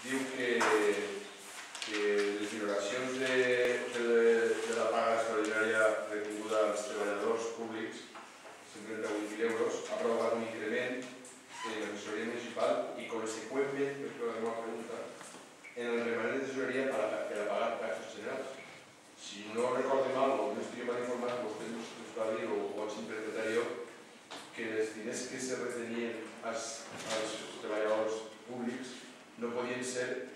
diu que les valoracions de la paga extraordinària retinguda als treballadors públics, 138.000 euros, ha provocat un increment en la tesorería municipal y consecuentemente, es lo que me pregunta, en el remanente de tesorería para pagar gastos generales. Si no recuerdo mal o no estoy mal informado, usted nos va a decir o el interpretario que els diners que se retenien als treballadors públics no podien ser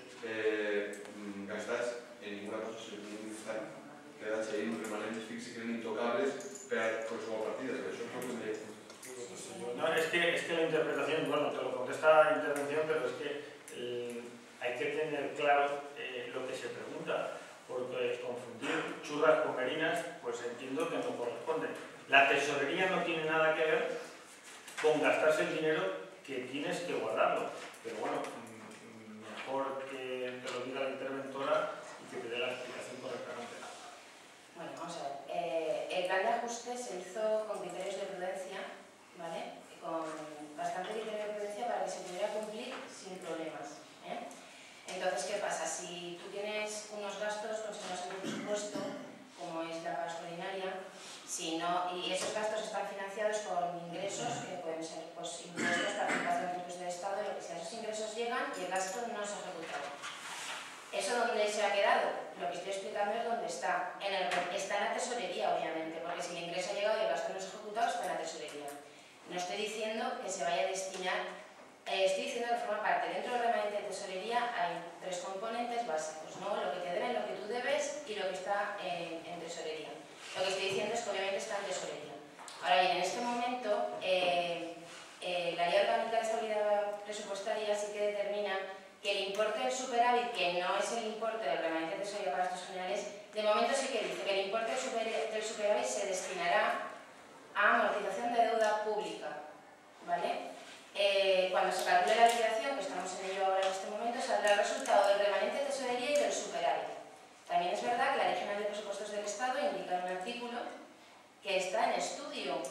gastats en ninguna cosa, en ningún instante. Quedats ahí en remanentes fixos que eren intocables per qualsevol partida. Això és el que me... No, es que la interpretación, bueno, te lo contesta la intervención, pero es que hay que tener claro lo que se pregunta, porque confundir churras con merinas, pues entiendo que no corresponde. La tesorería no tiene nada que ver con gastarse el dinero que tienes que guardarlo, pero bueno, mejor que te lo diga la interventora y que te dé la explicación correctamente. Bueno, vamos a ver. El plan de ajuste se hizo con criterios de prudencia, ¿vale? Con bastante criterio de prudencia para que se pudiera cumplir sin problemas. Entonces, ¿qué pasa? Si tú tienes unos gastos consignados en el presupuesto, como es la paga extraordinaria, y esos gastos están financiados con ingresos que pueden ser pues, impuestos, participación en del Estado, y lo que sea. Esos ingresos llegan y el gasto no se ha ejecutado. ¿Eso dónde se ha quedado? Lo que estoy explicando es dónde está. Está en la tesorería, obviamente, porque si el ingreso ha llegado y el gasto no se ha ejecutado, está en la tesorería. No estoy diciendo que se vaya a destinar, estoy diciendo que forma parte. Dentro del remanente de tesorería hay tres componentes básicos, ¿no? Lo que te deben, lo que tú debes y lo que está en tesorería. Lo que estoy diciendo es que obviamente está en tesorería. Ahora bien, en este momento, la Ley Orgánica de Estabilidad Presupuestaria sí que determina que el importe del superávit, que no es el importe del remanente de tesorería para gastos generales, de momento sí que dice que el importe del superávit se destinará a amortización de deuda pública, ¿vale? Cuando se calcule la liquidación, que estamos en ello ahora en este momento, saldrá el resultado del remanente de tesorería y del superávit. También es verdad que la Ley General de Presupuestos del Estado indica en un artículo que está en estudio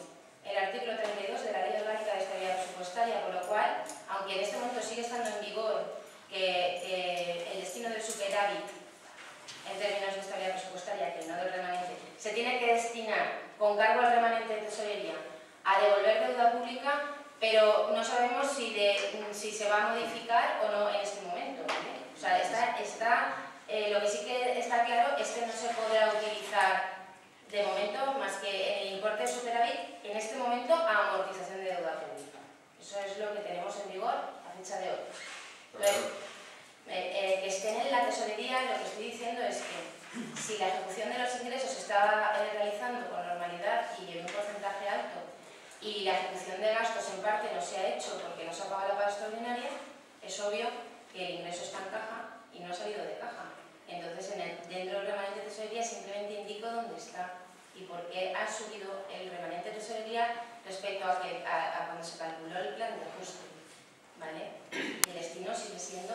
el artículo 32 de la Ley Orgánica de Estabilidad Presupuestaria, con lo cual, aunque en este momento sigue estando en vigor que el destino del superávit en términos de estabilidad presupuestaria, que no del remanente, se tiene que destinar con cargo al remanente de tesorería a devolver deuda pública, pero no sabemos si se va a modificar o no en este momento, ¿vale? O sea, lo que sí que está claro es que no se podrá utilizar de momento más que el importe de superávit en este momento a amortización de deuda pública. Eso es lo que tenemos en vigor a fecha de hoy. Entonces, que estén en la tesorería, lo que estoy diciendo es que si la ejecución de los ingresos se está realizando con normalidad y en un porcentaje alto y la ejecución de gastos en parte no se ha hecho porque no se ha pagado la paga extraordinaria, es obvio que el ingreso está en caja y no ha salido de caja. Entonces, dentro del remanente de tesorería simplemente indico dónde está y por qué ha subido el remanente de tesorería respecto a cuando se calculó el plan de ajuste, ¿vale? El destino sigue siendo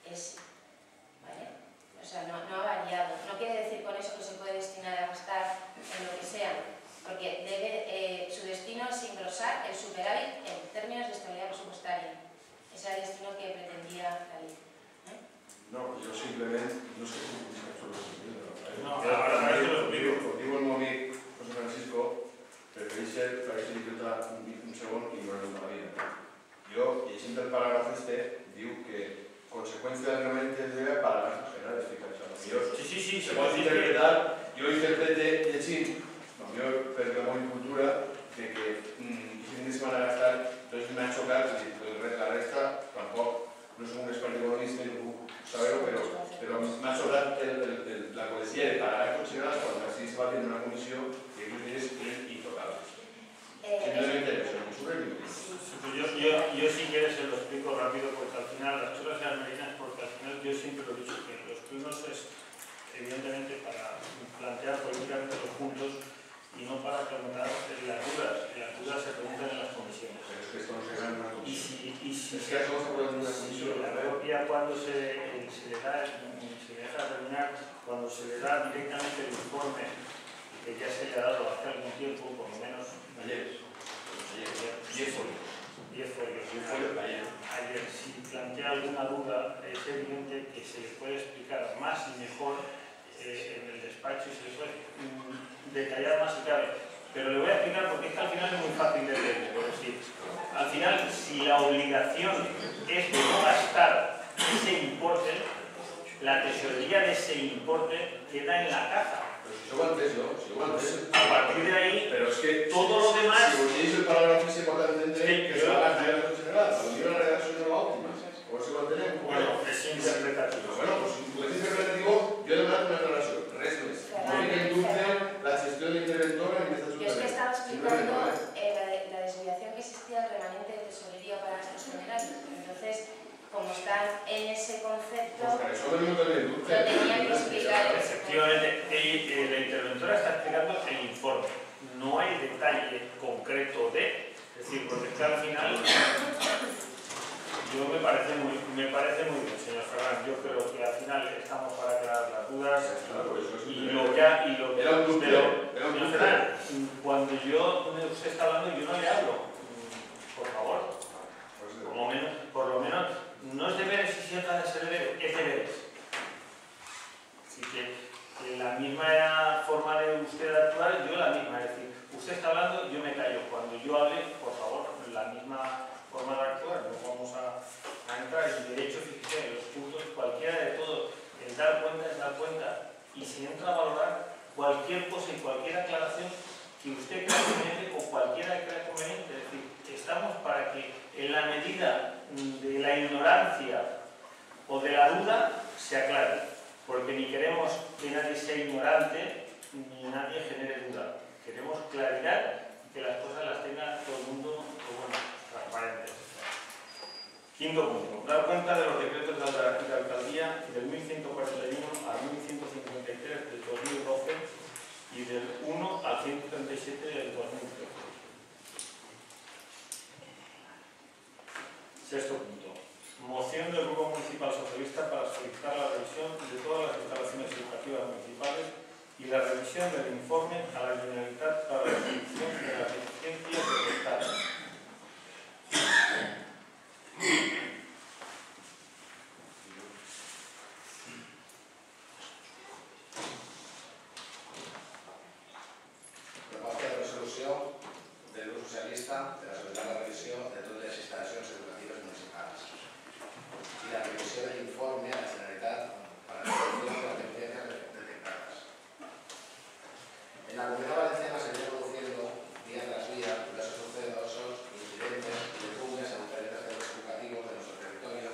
ese, ¿vale? O sea, no ha variado. No quiere decir con eso que se puede destinar a gastar en lo que sea, porque su destino es engrosar el superávit en términos de estabilidad presupuestaria. Ese era el destino que pretendía la ley. No, yo simplemente, no sé cómo se ha hecho lo siguiente. No, ahora te lo explico. Digo el móvil, José Francisco, preferís ser idiota un segon i no una vida. Jo, llegint el paràgraf diu que conseqüència del remanente de tesorería para gastos generales, fíjate. Sí, se pot interpretar, jo interprete llegint, jo per la meva cultura, de que aquest fin de setmana gastar, entonces m'ha xocat, la resta tampoc, no soc un expert economista i no puc saber-ho, però m'ha sobrat la poesía de pagar gastos generales cuando así se va haciendo una comisión y aquellos diners eren intocables. Simplemente eso, no sube ni yo si quieres se lo explico rápido porque al final las churras y las merinas, porque al final yo siempre lo he dicho que los prinos es evidentemente para plantear políticamente los puntos y no para preguntar las dudas se preguntan en las comisiones. Pero es que esto no se gana en una comisión. Es que eso se puede en una comisión. La propia cuando se deja terminar, cuando se le da directamente el informe que ya se le ha dado hace algún tiempo, por lo menos ayer, 10 folios. Ayer, sin plantear plantea alguna duda, es evidente que se le puede explicar más y mejor en el despacho y se le puede detallar más y cabe. Pero le voy a explicar porque es que al final es muy fácil de leer. Pero sí, al final, si la obligación es de no gastar ese importe, la tesorería de ese importe queda en la caja. Pero si yo antes, ¿no? Si yo antes. A partir de ahí, Pero es que todo lo demás. Si volvéis el parágrafo ese para entender que yo se va a la redacción general, cuando yo la redacción no la óptima, por eso lo tenemos. Bueno, es interpretativo. Bueno, pues si es interpretativo, yo he demandat una aclaració, res més. No fica en dubte la gestió de l'interventor en aquest Yo es que estaba explicando Simplemente, la desviación que existía del remanente de tesorería para gastos generales. Entonces, como están en ese concepto, pues para eso venimos también en dubte. lo tenía que explicar. Efectivamente, la interventora está explicando el informe. No hay detalle concreto de, es decir, porque es que al final, me parece muy bien, señor Ferran. Yo creo que al final estamos para aclarar las dudas Era un dubte. Señor Ferran, cuando usted está hablando, yo no le hablo. Por favor, por lo menos, no es deberes y si deja de ser deberes, es deberes. Así que la misma forma de usted actuar, yo la misma. Es decir, usted está hablando, yo me callo. Cuando yo hable, por favor, la misma forma de actuar. No vamos a entrar en derecho, fíjese, en los puntos, cualquiera de todo. El dar cuenta es dar cuenta. Y se entra a valorar cualquier cosa y cualquier aclaración que usted crea conveniente o cualquiera que crea conveniente. Es decir, estamos para que en la medida de la ignorancia o de la duda se aclare, porque ni queremos que nadie sea ignorante ni nadie genere duda. Queremos claridad y que las cosas las tenga todo el mundo transparentes. Quinto punto, dar cuenta de los decretos de la alcaldía del 1141 al 1153 del 2012 y del 1 al 137 del 2013. Sexto punto. Moción del Grupo Municipal Socialista para solicitar la revisión de todas las instalaciones educativas municipales y la revisión del informe a la Generalitat para la solución de las deficiencias detectadas. Proposta de resolució del Grup Socialista per a solicitar la revisió de totes les instal·lacions educatives municipals i la revisió de l'informe a la Generalitat para la solución de las deficiencias detectadas. En la Comunidad Valenciana se viene produciendo día tras día diversos sucesos, incidentes y derrumbes en diferentes centros educativos de nuestro territorio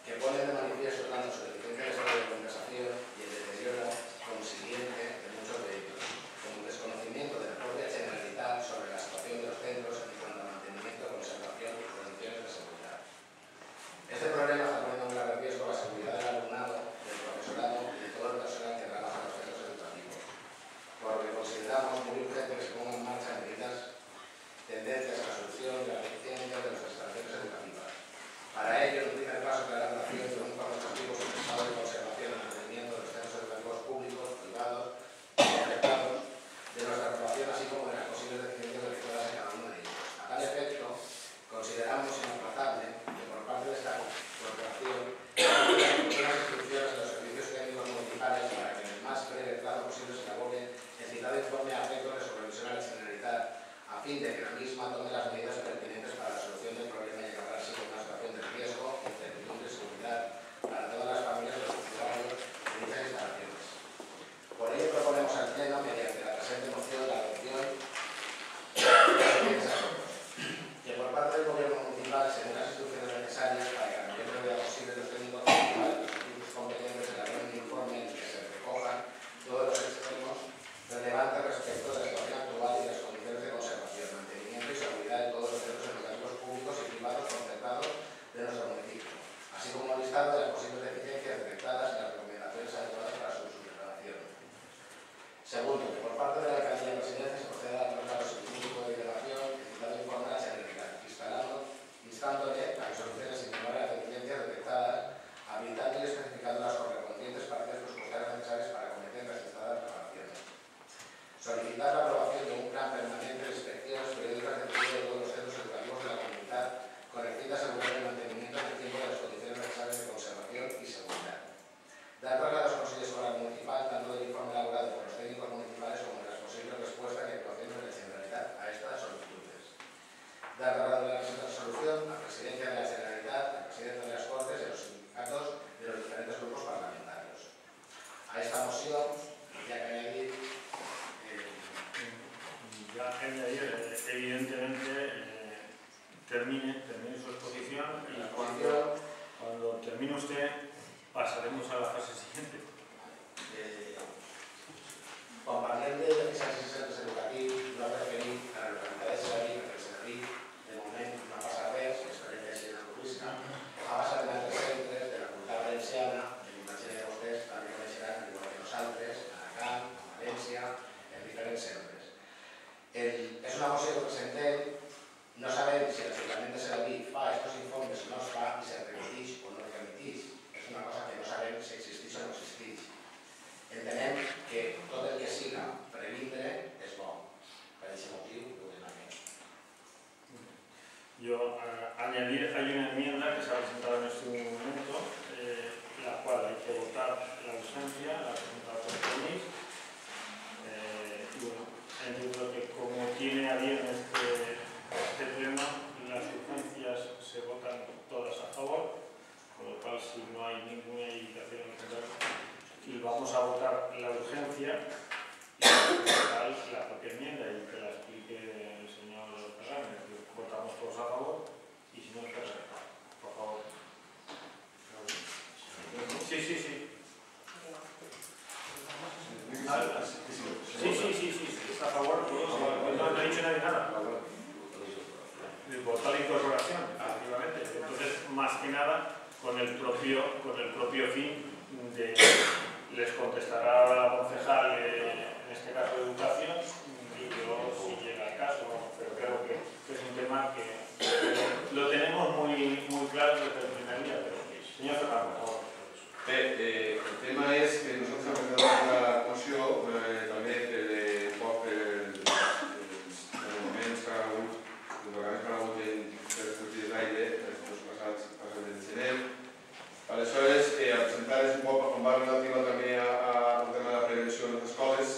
que ponen de manifiesto tanto su deficiencia de estado de conversación y el deterioro consiguiente de muchos de ellos, como el desconocimiento de la propia Generalitat sobre la situación de los centros en cuanto a mantenimiento, conservación y condiciones de seguridad. Este problema está poniendo en grave riesgo la seguridad del alumnado, del profesorado y de todo el personal que trabaja en los centros educativos, por lo que consideramos muy urgente que se pongan en marcha medidas tendentes a la solución de las deficiencias de las instalaciones educativas. Para ello, en un primer paso, la elaboración de un informe exhaustivo sobre el estado de conservación y mantenimiento de los centros educativos públicos, privados y afectados, de nuestra aprobación, así como de las posibles deficiencias detectadas en cada uno de ellos. A tal efecto, consideramos inaplazable que por parte de esta corporación se unas instrucciones de los servicios técnicos municipales para que en el más breve plazo posible se elabore el citado informe a efectos de supervisión a la Generalitat, a fin de que la misma tome las medidas pertinentes para la solución del problema y acabar así con una situación de riesgo, incertidumbre y seguridad para todas las familias de los usuarios de dichas instalaciones. Por ello proponemos al Pleno, mediante la presente moción, la adopción de los siguientes acuerdos. Que por parte del Gobierno municipal se den las instrucciones necesarias para que a la mayor brevedad posible los técnicos municipales y los servicios competentes elaboren un informe en el que se recojan todos los extremos relevantes respecto de la situación actual y de las condiciones de conservación, mantenimiento y seguridad de todos los centros educativos públicos y privados concertados de nuestro municipio, así como un listado de las posibles deficiencias detectadas y las recomendaciones adecuadas para su subsanación. Segundo, que por parte de la Alcaldía de Residencia se proceda a traslado público de delegación y citado informe a la Generalitat, instándole a que solucione sin demora las deficiencias detectadas, habilitando y especificando las correspondientes partidas presupuestarias necesarias para acometer las citadas reparaciones. Solicitar la aprobación de un plan permanente de inspecciones periódicas de todos los centros educativos de la comunidad con el fin de asegurar el mantenimiento en el tiempo de usted, pasaremos a la fase siguiente. Quan parlem de deficiències en centres educatius, no referim a la localitat de Sedaví, perquè Sedaví, de moment, no ha passat res, esperem que sigui una notícia. Ha passat en altres centres de la Comunitat Valenciana, m'imagino que vostès també coneixeran, igual que nosaltres, a Alacant, a València, en diferents centres. És una moció que presentem, no sabem si l'Ajuntament de Sedaví fa aquests informes o no es fa i se'l remitix o no el remitix. És una cosa que no sabem si existeix o no existeix. Entenem que tot el que siga previndre és bo. Per aquest motiu ho demanem. Yo añadir, hay una enmienda que se ha presentado en este momento, la cual hay que votar la urgencia, la presentado por Denis. Y bueno, entiendo que como tiene a bien este pleno, las urgencias se votan todas a favor, con lo cual si no hay ninguna indicación en contrario, y vamos a votar la urgencia y la propia enmienda y que la explique el señor Fernández. Votamos todos a favor y si no, por favor. Sí. Sí, está a favor. No ha dicho nadie nada. Votar la incorporación, efectivamente. Entonces, más que nada, con el propio fin de... Les contestará la concejal, en este caso de educación, y yo si llega el caso, pero creo que es un tema que lo tenemos muy claro desde el primer día. Pero, señor Fernández, por favor. El tema es que nosotros hemos dado una moció també poc els moments que han hagut en les sortides d'aire, els dos passats de gener. Aleshores, a presentar-les un poc com va relativa també al tema de la prevenció en les escoles,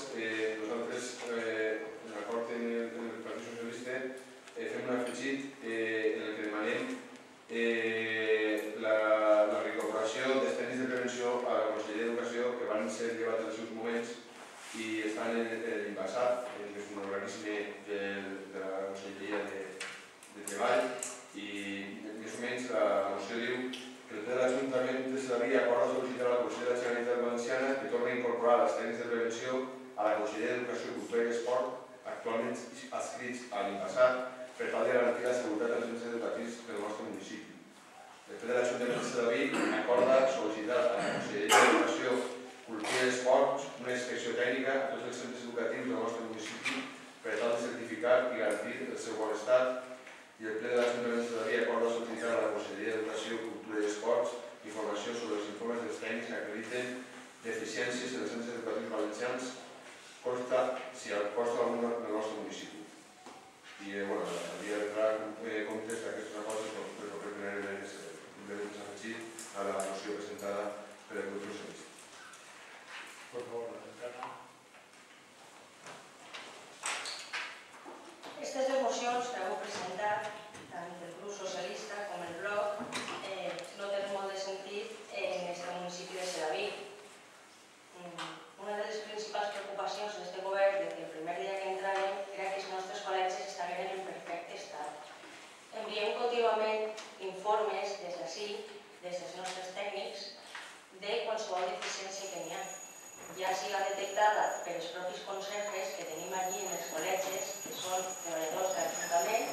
nosaltres, en l'acord amb el Partit Socialista, fem un afegit en el que demanem la reincorporació dels tècnics de prevenció a la Conselleria d'Educació que van ser llevats en els seus moments i estan en l'INVASAT, que és un organisme de la Conselleria de Treball, i més o menys la moció diu que el ple de l'Ajuntament de Sedaví acorda sol·licitar a la Conselleria de la Generalitat Valenciana que torni a incorporar els tècnics de prevenció a la Conselleria d'Educació, Cultura i Esport actualment adscrits a l'INVASAT per tal de garantir la seguretat dels centres educatius del nostre municipi. El ple de l'Ajuntament de Sedaví acorda sol·licitar a la Conselleria d'Educació, Cultura i Esport una inspecció tècnica a tots els centres educatius del nostre municipi per tal de certificar i garantir el seu bon estat. I el ple de l'Ajuntament de Sedaví acorda sol·licitar a la Conselleria d'Educació, Cultura i Esports informació sobre els informes dels tècnics que acrediten deficiències en els centres educatius valencians, si consta algun del nostre municipi. I, bueno, havia d'entrar comptes d'aquestes coses, però per primer s'ha afegit a la moció presentada per el grup socialista. Por favor, Encarna. Estas dos mocions que heu presentat, tant el grup socialista com el bloc, no tenen molt de sentit en el municipi de Sedaví. Una de les principals preocupacions d'aquest govern des del primer dia que entràvem era que els nostres col·legis estaven en perfecte estat. Enviem contínuament informes des d'ací, des dels nostres tècnics, de qualsevol deficiència que n'hi ha. Ja siga detectada per els propis conserges que tenim allí en els col·legis, que són treballadors de l'Ajuntament,